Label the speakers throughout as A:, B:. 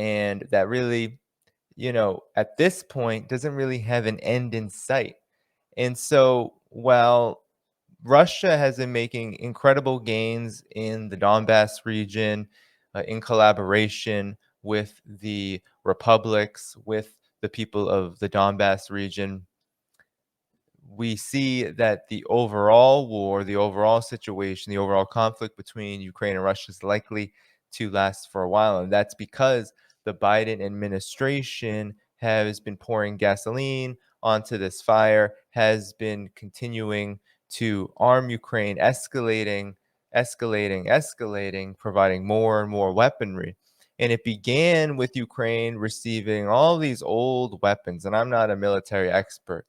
A: and that really, at this point doesn't really have an end in sight. And so while Russia has been making incredible gains in the Donbass region, in collaboration with the republics, with the people of the Donbass region, we see that the overall war, the overall situation, the overall conflict between Ukraine and Russia is likely to last for a while. And that's because the Biden administration has been pouring gasoline onto this fire, has been continuing to arm Ukraine, escalating, providing more and more weaponry. And it began with Ukraine receiving all these old weapons. And I'm not a military expert,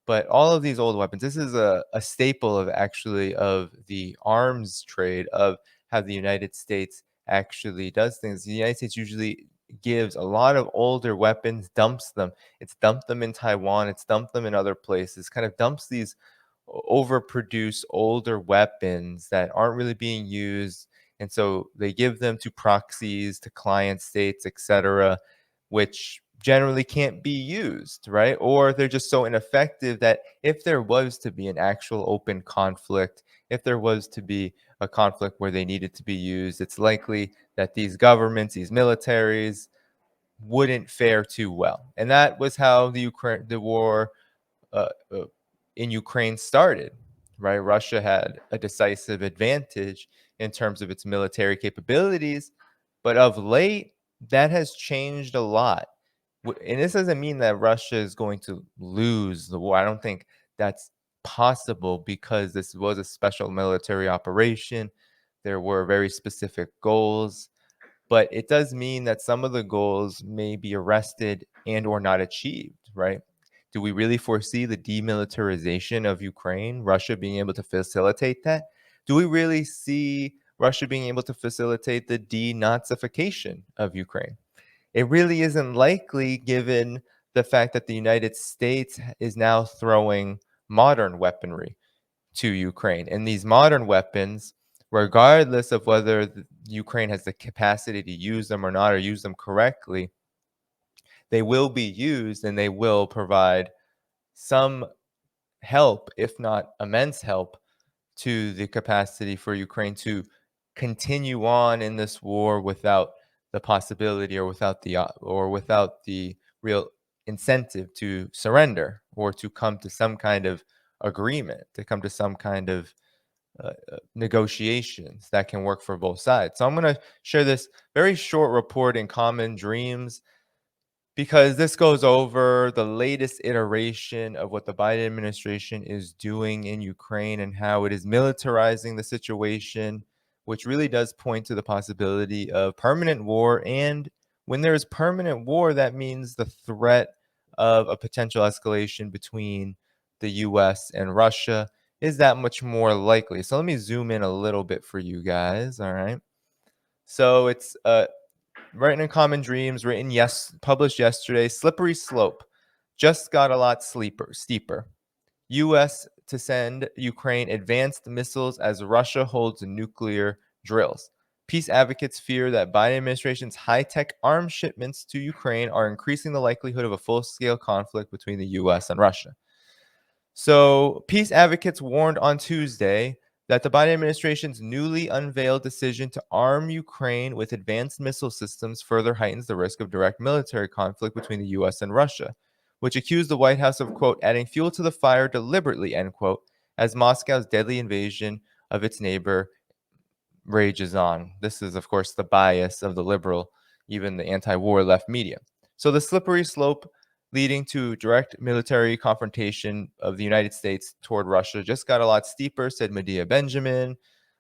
A: but all of these old weapons, this is a staple of actually of the arms trade, of how the United States actually does things. The United States usually gives a lot of older weapons, dumps them. It's dumped them in Taiwan, it's dumped them in other places, kind of dumps these overproduced older weapons that aren't really being used. And so they give them to proxies, to client states, etc., which generally can't be used, right? Or they're just so ineffective that if there was to be an actual open conflict, if there was to be a conflict where they needed to be used, it's likely that these governments, these militaries, wouldn't fare too well. And that was how the war uh, uh, in Ukraine started, right? Russia had a decisive advantage in terms of its military capabilities, but of late, that has changed a lot. And this doesn't mean that Russia is going to lose the war. I don't think that's possible because this was a special military operation. There were very specific goals, but it does mean that some of the goals may be arrested and or not achieved, right? Do we really foresee the demilitarization of Ukraine, Russia being able to facilitate that? Do we really see Russia being able to facilitate the denazification of Ukraine? It really isn't likely given the fact that the United States is now throwing modern weaponry to Ukraine. And these modern weapons, regardless of whether Ukraine has the capacity to use them or not, or use them correctly, they will be used and they will provide some help, if not immense help, to the capacity for Ukraine to continue on in this war without the possibility or without the real incentive to surrender or to come to some kind of agreement, to come to some kind of negotiations that can work for both sides. So I'm going to share this very short report in Common Dreams because this goes over the latest iteration of what the Biden administration is doing in Ukraine and how it is militarizing the situation, which really does point to the possibility of permanent war. And when there is permanent war, that means the threat of a potential escalation between the US and Russia is that much more likely. So let me zoom in a little bit for you guys. All right. So it's written in Common Dreams, published yesterday. Slippery slope just got a lot steeper. U.S. to send Ukraine advanced missiles as Russia holds nuclear drills. Peace advocates fear that Biden administration's high-tech arms shipments to Ukraine are increasing the likelihood of a full-scale conflict between the U.S. and Russia. So, peace advocates warned on Tuesday that the Biden administration's newly unveiled decision to arm Ukraine with advanced missile systems further heightens the risk of direct military conflict between the US and Russia, which accused the White House of, quote, adding fuel to the fire deliberately, end quote, as Moscow's deadly invasion of its neighbor rages on. This is, of course, the bias of the liberal, even the anti-war left media. So the slippery slope leading to direct military confrontation of the United States toward Russia just got a lot steeper, said Medea Benjamin,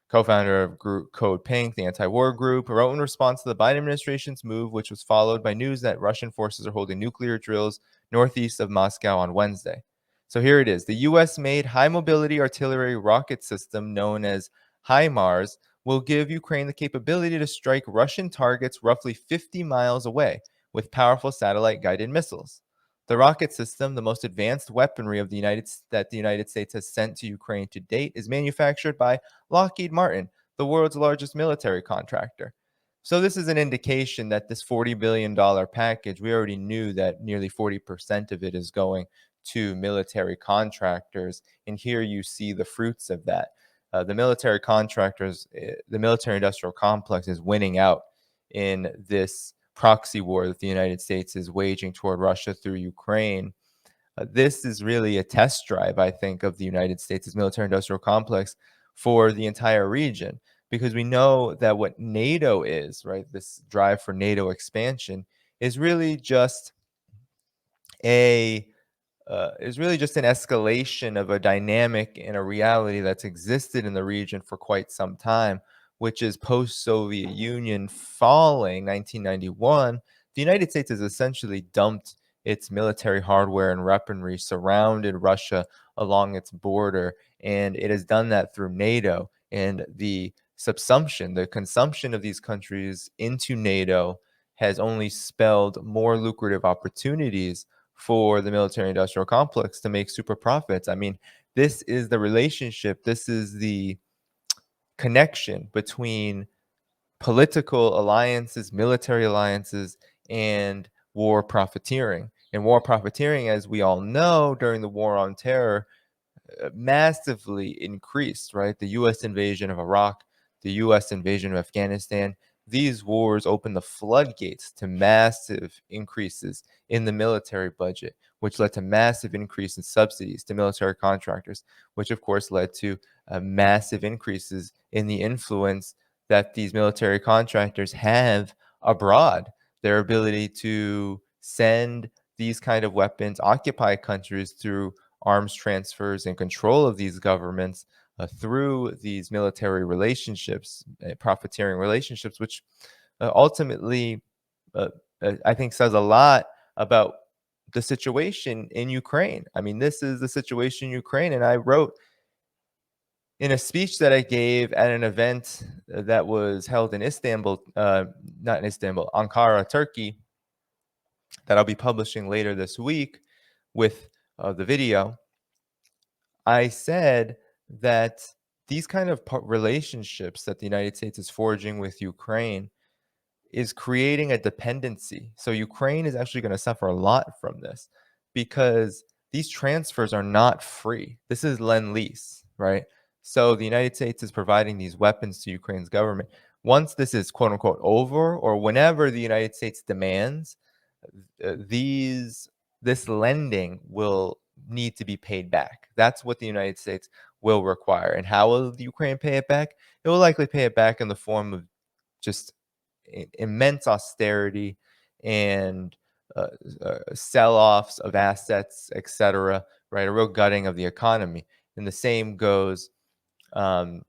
A: co-founder of group Code Pink, the anti-war group, wrote in response to the Biden administration's move, which was followed by news that Russian forces are holding nuclear drills northeast of Moscow on Wednesday. So here it is. The U.S.-made high-mobility artillery rocket system known as HIMARS will give Ukraine the capability to strike Russian targets roughly 50 miles away with powerful satellite-guided missiles. The rocket system, the most advanced weaponry that the United States has sent to Ukraine to date, is manufactured by Lockheed Martin, the world's largest military contractor. So this is an indication that this $40 billion package, we already knew that nearly 40% of it is going to military contractors. And here you see the fruits of that. The military contractors, the military industrial complex is winning out in this proxy war that the United States is waging toward Russia through Ukraine. This is really a test drive, I think, of the United States' military industrial complex for the entire region, because we know that what NATO is, right, this drive for NATO expansion, is really just a is really just an escalation of a dynamic and a reality that's existed in the region for quite some time, which is post-Soviet Union falling 1991. The United States has essentially dumped its military hardware and weaponry, surrounded Russia along its border, and it has done that through NATO. And the subsumption, the consumption of these countries into NATO has only spelled more lucrative opportunities for the military industrial complex to make super profits. I mean, this is the relationship, this is the connection between political alliances, military alliances, and war profiteering. And war profiteering, as we all know, during the war on terror, massively increased, right? The US invasion of Iraq, the US invasion of Afghanistan, these wars opened the floodgates to massive increases in the military budget, which led to massive increase in subsidies to military contractors, which of course led to massive increases in the influence that these military contractors have abroad, their ability to send these kind of weapons, occupy countries through arms transfers and control of these governments through these military relationships, profiteering relationships, which ultimately, uh, I think, says a lot about the situation in Ukraine. I mean, this is the situation in Ukraine. And I wrote in a speech that I gave at an event that was held in Istanbul, not in Istanbul, Ankara, Turkey, that I'll be publishing later this week with the video. I said that these kind of relationships that the United States is forging with Ukraine is creating a dependency. So Ukraine is actually going to suffer a lot from this because these transfers are not free. This is lend lease, right? So the United States is providing these weapons to Ukraine's government. Once this is quote unquote over, or whenever the United States demands, these this lending will need to be paid back. That's what the United States will require. And how will the Ukraine pay it back? It will likely pay it back in the form of just immense austerity and sell-offs of assets, etc. Right, a real gutting of the economy. And the same goes um,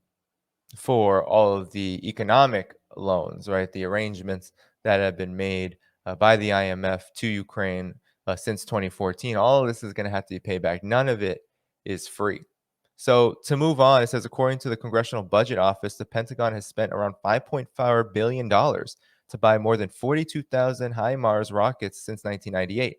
A: for all of the economic loans, right? The arrangements that have been made by the IMF to Ukraine since 2014. All of this is going to have to be paid back. None of it is free. So to move on, it says, according to the Congressional Budget Office, the Pentagon has spent around $5.4 billion to buy more than 42,000 HIMARS rockets since 1998.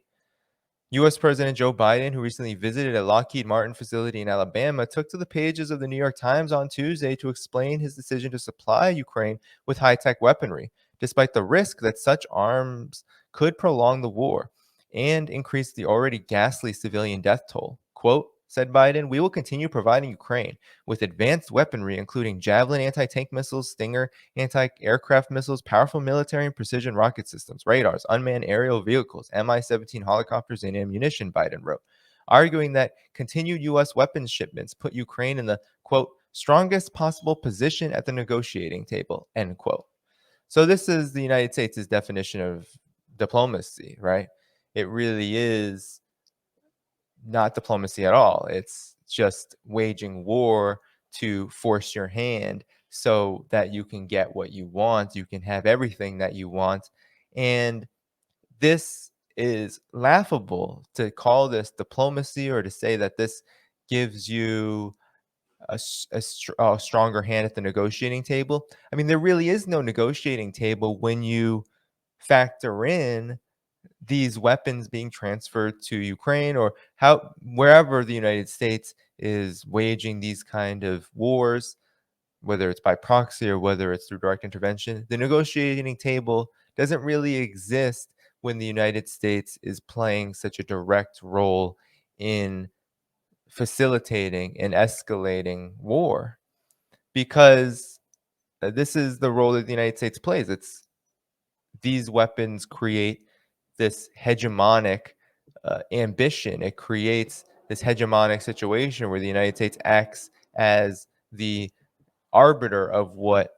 A: US President Joe Biden, who recently visited a Lockheed Martin facility in Alabama, took to the pages of the New York Times on Tuesday to explain his decision to supply Ukraine with high-tech weaponry, despite the risk that such arms could prolong the war and increase the already ghastly civilian death toll. Quote, said Biden, we will continue providing Ukraine with advanced weaponry, including Javelin anti-tank missiles, Stinger anti-aircraft missiles, powerful military and precision rocket systems, radars, unmanned aerial vehicles, Mi-17 helicopters, and ammunition, Biden wrote, arguing that continued U.S. weapons shipments put Ukraine in the, quote, strongest possible position at the negotiating table, end quote. So this is the United States' definition of diplomacy, right? It really is not diplomacy at all. It's just waging war to force your hand so that you can get what you want. You can have everything that you want. And this is laughable to call this diplomacy or to say that this gives you a stronger hand at the negotiating table. I mean, there really is no negotiating table when you factor in these weapons being transferred to Ukraine or how wherever the United States is waging these kind of wars. whether it's by proxy or whether it's through direct intervention, the negotiating table doesn't really exist when the United States is playing such a direct role in facilitating and escalating war, because this is the role that the United States plays. It's these weapons create this hegemonic ambition. It creates this hegemonic situation where the United States acts as the arbiter of what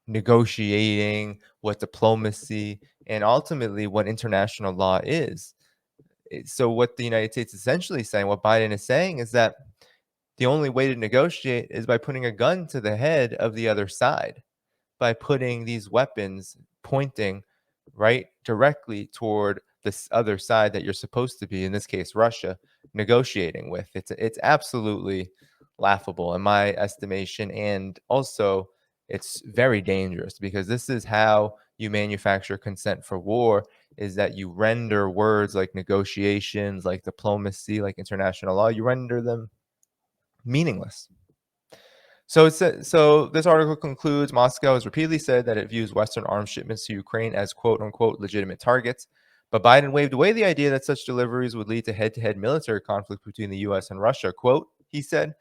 A: negotiating, what diplomacy, and ultimately what international law is. So, what the United States is essentially saying, what Biden is saying, is that the only way to negotiate is by putting a gun to the head of the other side, by putting these weapons pointing right directly toward this other side that you're supposed to be, in this case, Russia, negotiating with. It's absolutely laughable in my estimation, and also it's very dangerous because this is how you manufacture consent for war, is that you render words like negotiations, like diplomacy, like international law, you render them meaningless. So this article concludes Moscow has repeatedly said that it views Western arms shipments to Ukraine as quote unquote legitimate targets, but Biden waved away the idea that such deliveries would lead to head-to-head military conflict between the U.S. and Russia. Quote, he said,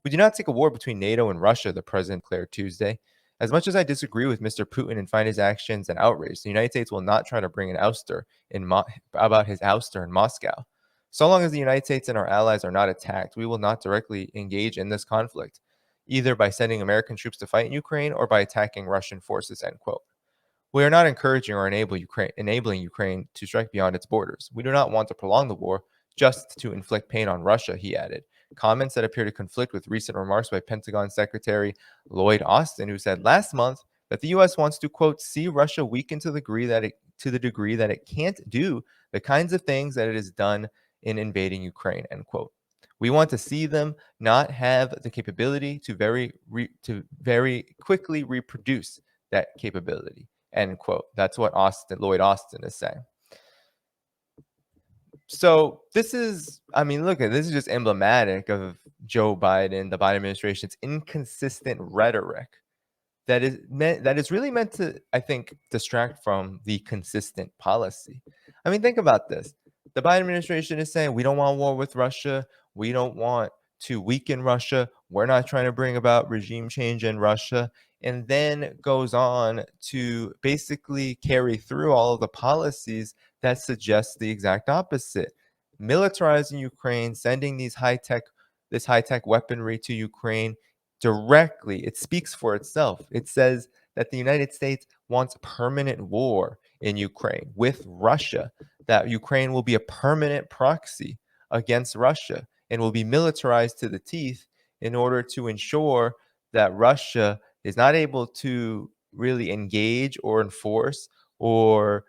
A: "We do not seek a war between NATO and Russia," the president declared Tuesday. "As much as I disagree with Mr. Putin and find his actions an outrage, the United States will not try to bring an ouster about his ouster in Moscow. So long as the United States and our allies are not attacked, we will not directly engage in this conflict, either by sending American troops to fight in Ukraine or by attacking Russian forces," end quote. "We are not encouraging or enabling Ukraine to strike beyond its borders. We do not want to prolong the war just to inflict pain on Russia," he added. Comments that appear to conflict with recent remarks by Pentagon Secretary Lloyd Austin, who said last month that the U.S. wants to, quote, "see Russia weaken to the degree that it can't do the kinds of things that it has done in invading Ukraine," end quote. "We want to see them not have the capability to very quickly reproduce that capability," end quote. That's what Lloyd Austin is saying. So this is, I mean, look at this is just emblematic of Joe Biden, the Biden administration's inconsistent rhetoric that is really meant to, I think, distract from the consistent policy. I mean, think about this. The Biden administration is saying we don't want war with Russia. We don't want to weaken Russia. We're not trying to bring about regime change in Russia. And then goes on to basically carry through all of the policies that suggest the exact opposite. Militarizing Ukraine, sending this high-tech weaponry to Ukraine directly. It speaks for itself. It says that the United States wants permanent war in Ukraine with Russia, that Ukraine will be a permanent proxy against Russia and will be militarized to the teeth in order to ensure that Russia is not able to really engage or enforce or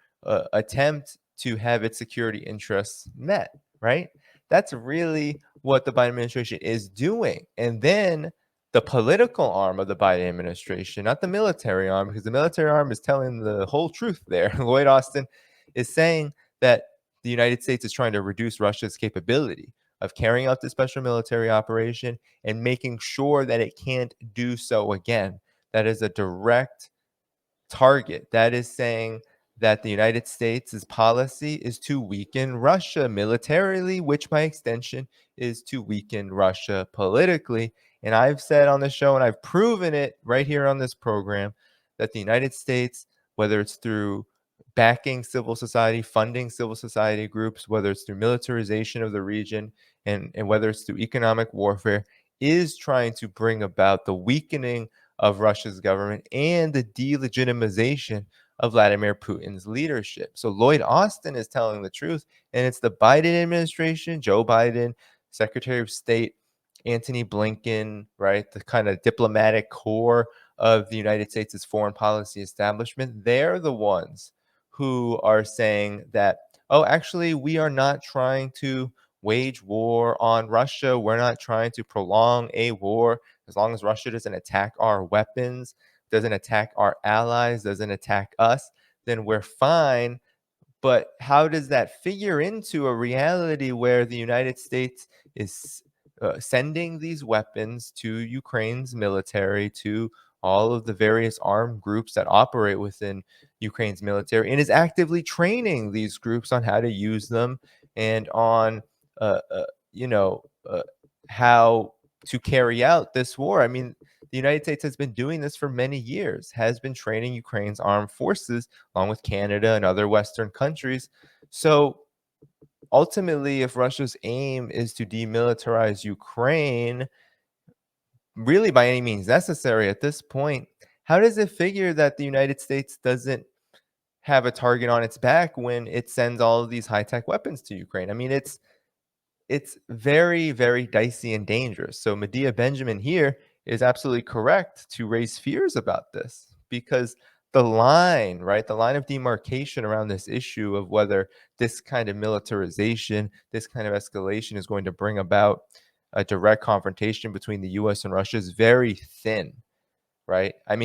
A: attempt to have its security interests met, right? That's really what the Biden administration is doing. And then the political arm of the Biden administration, not the military arm, because the military arm is telling the whole truth there. Lloyd Austin is saying that the United States is trying to reduce Russia's capability of carrying out the special military operation and making sure that it can't do so again. That is a direct target. That is saying that the United States' policy is to weaken Russia militarily, which by extension is to weaken Russia politically. And I've said on the show, and I've proven it right here on this program, that the United States, whether it's through backing civil society, funding civil society groups, whether it's through militarization of the region, and whether it's through economic warfare, is trying to bring about the weakening of Russia's government and the delegitimization of Vladimir Putin's leadership. So Lloyd Austin is telling the truth, and it's the Biden administration, Joe Biden, Secretary of State Antony Blinken, right? The kind of diplomatic core of the United States' foreign policy establishment. They're the ones who are saying that, oh, actually, we are not trying to wage war on Russia. We're not trying to prolong a war as long as Russia doesn't attack our weapons, doesn't attack our allies, doesn't attack us, then we're fine. But how does that figure into a reality where the United States is sending these weapons to Ukraine's military, to all of the various armed groups that operate within Ukraine's military, and is actively training these groups on how to use them and on, uh, uh, you know, how to carry out this war. I mean, the United States has been doing this for many years, has been training Ukraine's armed forces along with Canada and other Western countries. So ultimately, if Russia's aim is to demilitarize Ukraine, really by any means necessary at this point, how does it figure that the United States doesn't have a target on its back when it sends all of these high-tech weapons to Ukraine? I mean, it's very, very dicey and dangerous. So Medea Benjamin here is absolutely correct to raise fears about this because the line, right, the line of demarcation around this issue of whether this kind of militarization, this kind of escalation is going to bring about a direct confrontation between the US and Russia is very thin, right? I mean,